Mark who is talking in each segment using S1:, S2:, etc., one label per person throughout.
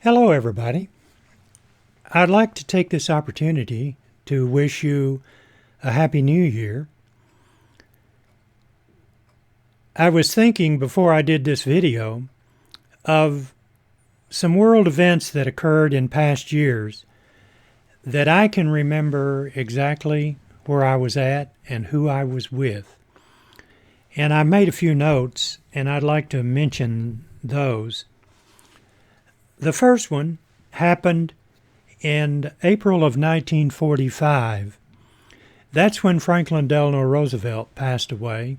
S1: Hello, everybody. I'd like to take this opportunity to wish you a Happy New Year. I was thinking before I did this video of some world events that occurred in past years that I can remember exactly where I was at and who I was with. And I made a few notes, and I'd like to mention those. The first one happened in April of 1945. That's when Franklin Delano Roosevelt passed away.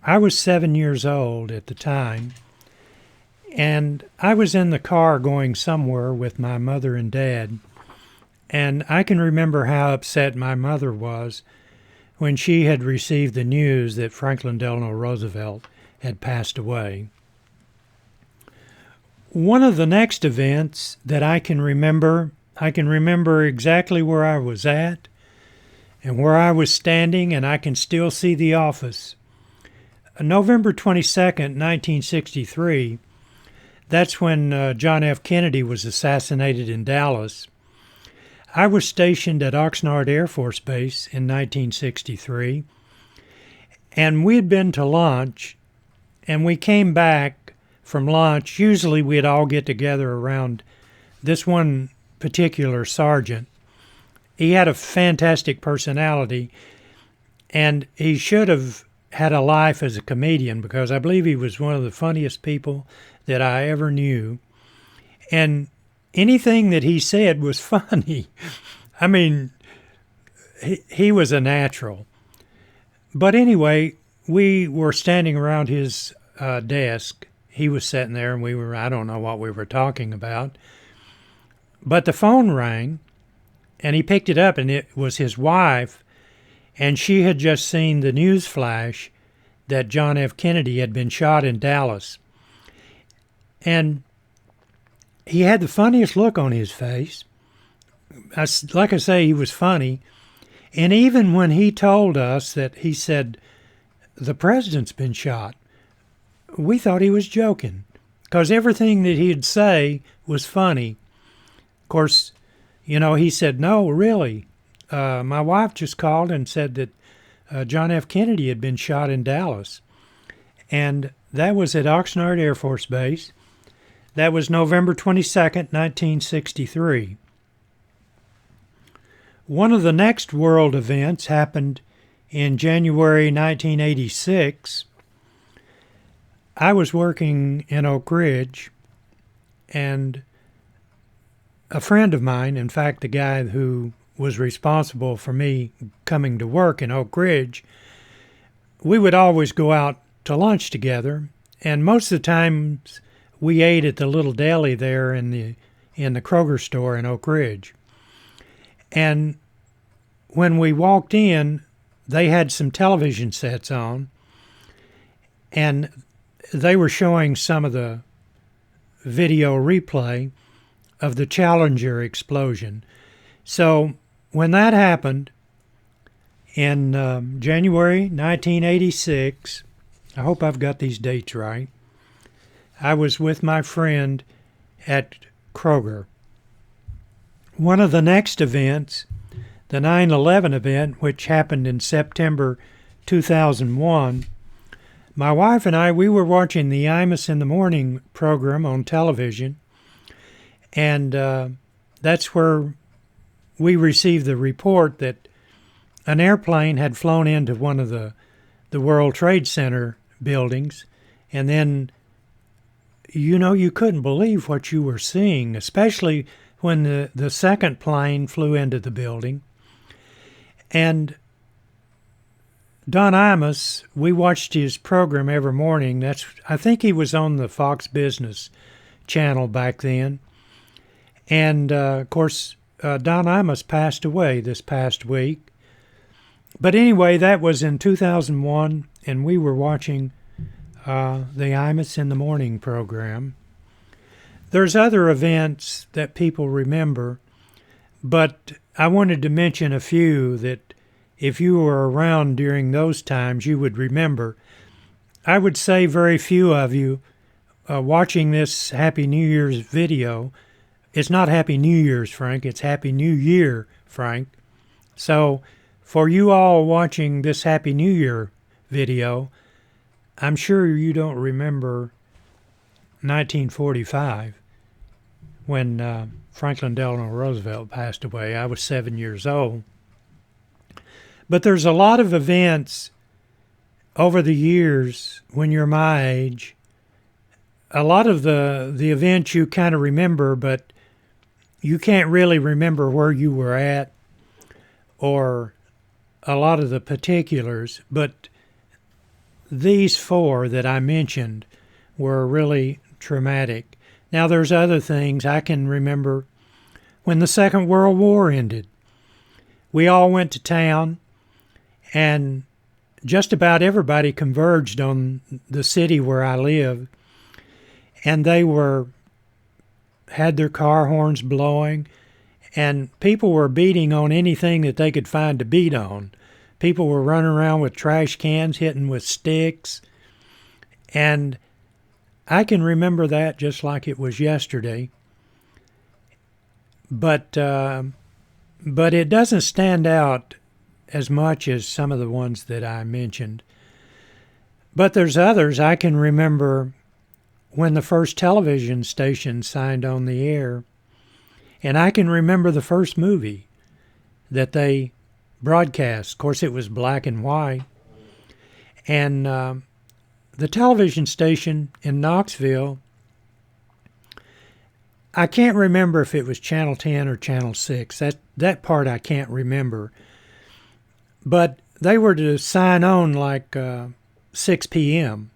S1: I was 7 years old at the time, and I was in the car going somewhere with my mother and dad, and I can remember how upset my mother was when she had received the news that Franklin Delano Roosevelt had passed away. One of the next events that I can remember exactly where I was at and where I was standing, and I can still see the office. November 22nd, 1963, that's when John F. Kennedy was assassinated in Dallas. I was stationed at Oxnard Air Force Base in 1963, and we had been to lunch, and we came back from lunch. Usually we'd all get together around this one particular sergeant. He had a fantastic personality, and he should have had a life as a comedian, because I believe he was one of the funniest people that I ever knew. And anything that he said was funny. I mean, he was a natural. But anyway, we were standing around his desk. He was sitting there, and I don't know what we were talking about. But the phone rang, and he picked it up, and it was his wife, and she had just seen the news flash that John F. Kennedy had been shot in Dallas. And he had the funniest look on his face. Like I say, he was funny. And even when he told us that, he said, "The president's been shot," we thought he was joking, because everything that he'd say was funny. Of course, he said, "No, really. My wife just called and said that John F. Kennedy had been shot in Dallas." And that was at Oxnard Air Force Base. That was November 22nd, 1963. One of the next world events happened in January 1986. I was working in Oak Ridge, and a friend of mine, in fact, the guy who was responsible for me coming to work in Oak Ridge, we would always go out to lunch together, and most of the times we ate at the little deli there in the Kroger store in Oak Ridge. And when we walked in, they had some television sets on, and they were showing some of the video replay of the Challenger explosion. So when that happened in January 1986, I hope I've got these dates right, I was with my friend at Kroger. One of the next events, the 9/11 event, which happened in September 2001, my wife and I, we were watching the Imus in the Morning program on television, and that's where we received the report that an airplane had flown into one of the World Trade Center buildings, and then, you couldn't believe what you were seeing, especially when the second plane flew into the building. And Don Imus, we watched his program every morning. I think he was on the Fox Business channel back then. And, of course, Don Imus passed away this past week. But anyway, that was in 2001, and we were watching the Imus in the Morning program. There's other events that people remember, but I wanted to mention a few that if you were around during those times, you would remember. I would say very few of you watching this Happy New Year's video It's not Happy New Year's, Frank. It's Happy New Year, Frank. So, for you all watching this Happy New Year video, I'm sure you don't remember 1945 when Franklin Delano Roosevelt passed away. I was 7 years old. But there's a lot of events over the years when you're my age. A lot of the events you kind of remember, but you can't really remember where you were at or a lot of the particulars. But these four that I mentioned were really traumatic. Now, there's other things I can remember. When the Second World War ended, we all went to town, and just about everybody converged on the city where I live, and they had their car horns blowing, and people were beating on anything that they could find to beat on. People were running around with trash cans, hitting with sticks, and I can remember that just like it was yesterday. But it doesn't stand out as much as some of the ones that I mentioned. But there's others. I can remember when the first television station signed on the air, and I can remember the first movie that they broadcast. Of course, it was black and white. And the television station in Knoxville, I can't remember if it was Channel 10 or Channel 6. That part I can't remember. But they were to sign on like 6 p.m.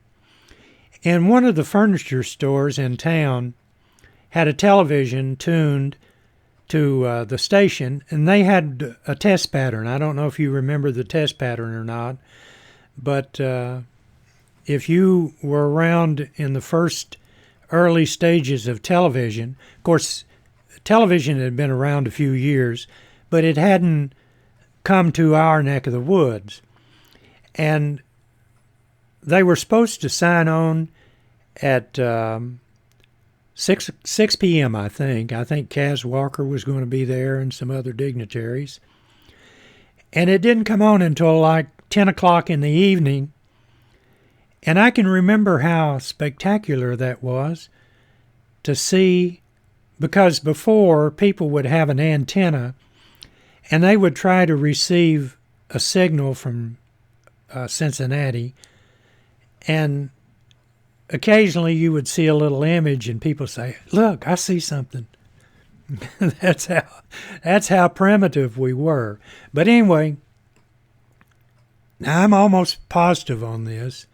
S1: And one of the furniture stores in town had a television tuned to the station, and they had a test pattern. I don't know if you remember the test pattern or not, but if you were around in the first early stages of television, of course, television had been around a few years, but it hadn't come to our neck of the woods. And they were supposed to sign on at 6 p.m., I think. I think Kaz Walker was going to be there and some other dignitaries. And it didn't come on until like 10 o'clock in the evening. And I can remember how spectacular that was to see, because before people would have an antenna and they would try to receive a signal from Cincinnati, and occasionally you would see a little image and people say, "Look, I see something." That's how primitive we were. But anyway, now I'm almost positive on this.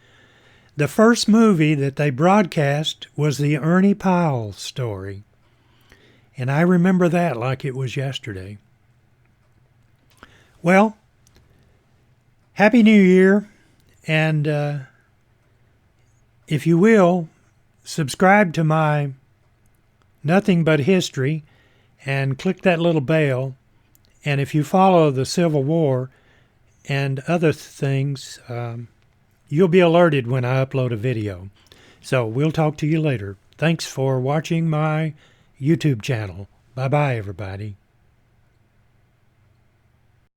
S1: The first movie that they broadcast was the Ernie Pyle story. And I remember that like it was yesterday. Well, Happy New Year. And if you will, subscribe to my Nothing But History and click that little bell. And if you follow the Civil War and other things, you'll be alerted when I upload a video. So we'll talk to you later. Thanks for watching my YouTube channel. Bye-bye, everybody.